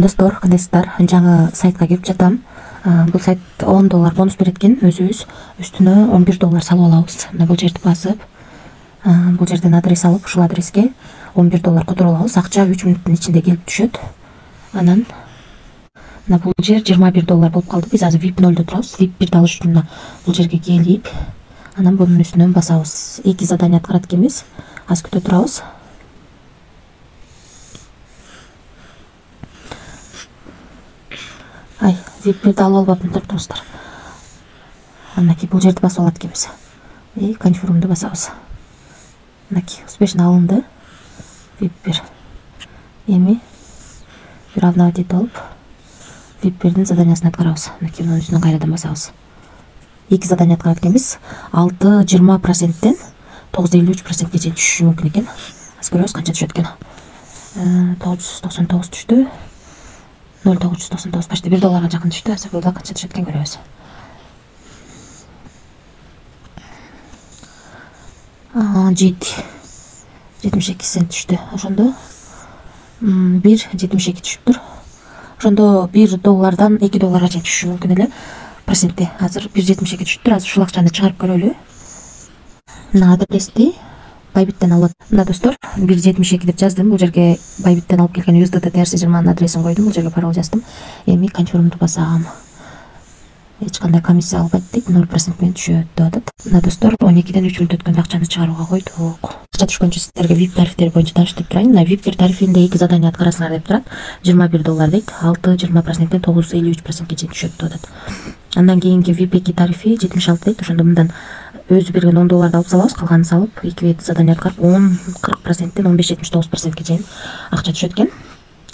Достор, кандайсыздар? Жаңы сайтка кирип жатам. Бул сайт $10 бонус берет экен. Өзүбүз үстүнө $11 салып алабыз. Мына бул жерди басып, бул жерден адрес алып, ушул адреске $11 которуп алабыз. Акча 3 мүнөттүн ичинде келип түшөт. Анан мына бул жер $21 болуп калды. Биз азыр VIP 0-дө турабыз. VIP 1-ди алыш үчүн бул жерге келип, анан бунун үстүнөн басабыз. 2 задание аткарат экенбиз. Аз күтө турабыз. Ай, VIP 1-ди алып албаптым, туруңуздар. Анакей бул жерди басып алат экенбиз. Конфирмду басабыз. Анакей успешно алынды. VIP 1. Эми бир обновить болуп, VIP 1-дин заданиясын аткарабыз. Анакей мунун үстүнөн кайрадан басабыз. 2 задание аткарат экенбиз. 6-20%тен 9,53%ге чейин түшүшү мүмкүн экен. Аз көрөбүз канча түшөт экен. 999 түштү. 0,999 почти $1 жакын түштү. Азыр burada канча түшөт экен көрөбүз. $7.72 түштү. Ошондо $1.72 түшүптүр. Ошондо $1-дан $2 чейин түшүшү мүмкүн эле. Проценти азыр 1.72 түштүр. Азыр ушул акчаны чыгарып көрөлү. Мына адрести Bybit'ten алып. Мына достор, 1.72 деп жаздым. Бул жерге Bybit'ten алып келген USDT TRC20 адресин койдум. Бул жерге пароль жаздым. Эми конфирмду басам. Эч кандай комиссия албайт дейт, 0% менен түшөт деп атат. Мына достор, 12-ден 3 мүнөт өткөндө акчаны чыгарууга койдук. Акча түшкөнчө сиздерге VIP тарифтери боюнча таныштырып турайын. Мына VIP 1 тарифинде 2 задание аткарасыңар деп турат. $21 дейт. 6-20%тен 9,53%ге чейин түшөт деп атат. Андан кийинки VIP 2 тарифи 76 дейт. Ошондо мындан өзү берген $10 алып салабыз, калганын салып, 2 задание аткарып 10-40%тен 15,79%ге чейин акча түшөт экен.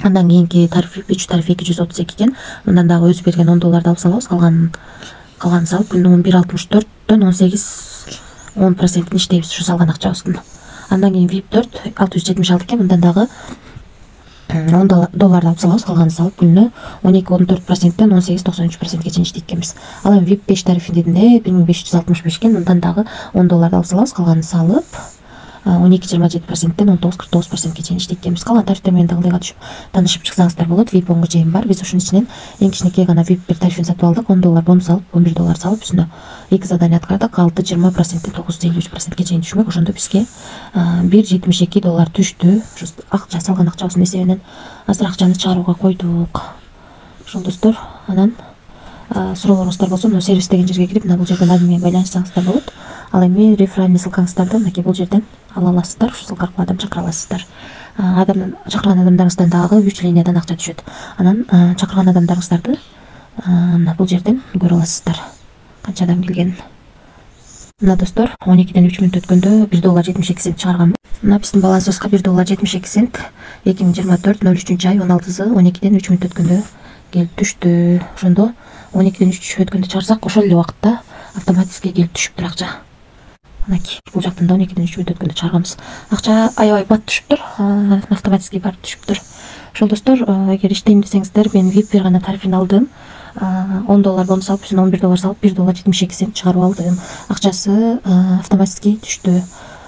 Андан кийинки тариф 3 тариф 232 экен. Мындан дагы өзү берген $10 алып салабыз, калганын салып күнүнө 11,64дөн 18-10% иштейбиз ушу салган акчабыздын. Андан кийин VIP 4 676 экен. Мындан дагы $10 алып салабыз, калганын салып күнүнө 12-14%ден 18-93%ге чейин иштейт экенбиз. Ал эми VIP 5 тарифинде 1565 экен. Мындан дагы $10 алып салабыз, калганын салып 12-27%ден 19-49%ге чейин иштейт экенбиз. Калган тарифтер менен дагы ылдыйга түшүп таанышып чыксаңыздар болот. VIP 10 чейин бар. Биз ушунун ичинен эң кичинекей гана VIP 1 тарифин сатып алдык. $10 бонус алып, $11 салып, үстүнө 2 задание аткардык. 6-20%ден 9,53%ге чейин түшмөк. Ошондо бизге $1.72 түштү. Ушу акча салган акчабыздын эсебинен азыр акчаны чыгарууга койдук. Ошол достор, анан суроолоруңуздар болсо, мына сервис деген жерге кирип, мына бул жерден админ менен байланышсаңыздар болот. Ал эми реферальный ссылкаңыздарды мынакей бул жерден ала аласыздар. Ушул ссылка аркылуу адам чакыра аласыздар. Чакырган адамдарыңыздан дагы 3 линиядан акча түшөт. Анан чакырган адамдарыңыздарды мына бул жерден көрө аласыздар. Канча адам келгенин. Мына достор, 12-ден 3 мүнөт өткөндө $1.72 чыгарганмын. Мына биздин балансыбызга $1.72 2024-03-ай 16-сы 12-ден 3 мүнөт өткөндө келип түштү. Ошондо 12-ден 3 өткөндө чыгарсак, ошол эле убакытта автоматически келип түшүптүр акча. Анакей бул жактан да 12-ден 3 мүнөт өткөндө чыгарганбыз. Акча аябай бат түшүптүр. Автоматически барып түшүптүр. Ошол достор, эгер иштейм десеңиздер, мен VIP 1 гана тарифин алдым. $10 бонус алып, үстүнө $11 салып, $1.72 чыгарып алдым. Акчасы автоматически түштү.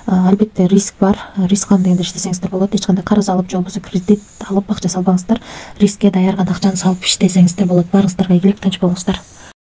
Албетте риск бар. Риск кандайда иштесеңиздер болот. Эч кандай карыз алып, же болбосо кредит алып акча салбаңыздар. Рискке даярган акчаны салып иштесеңиздер болот. Барыңыздарга ийгилик, тынч болуңуздар.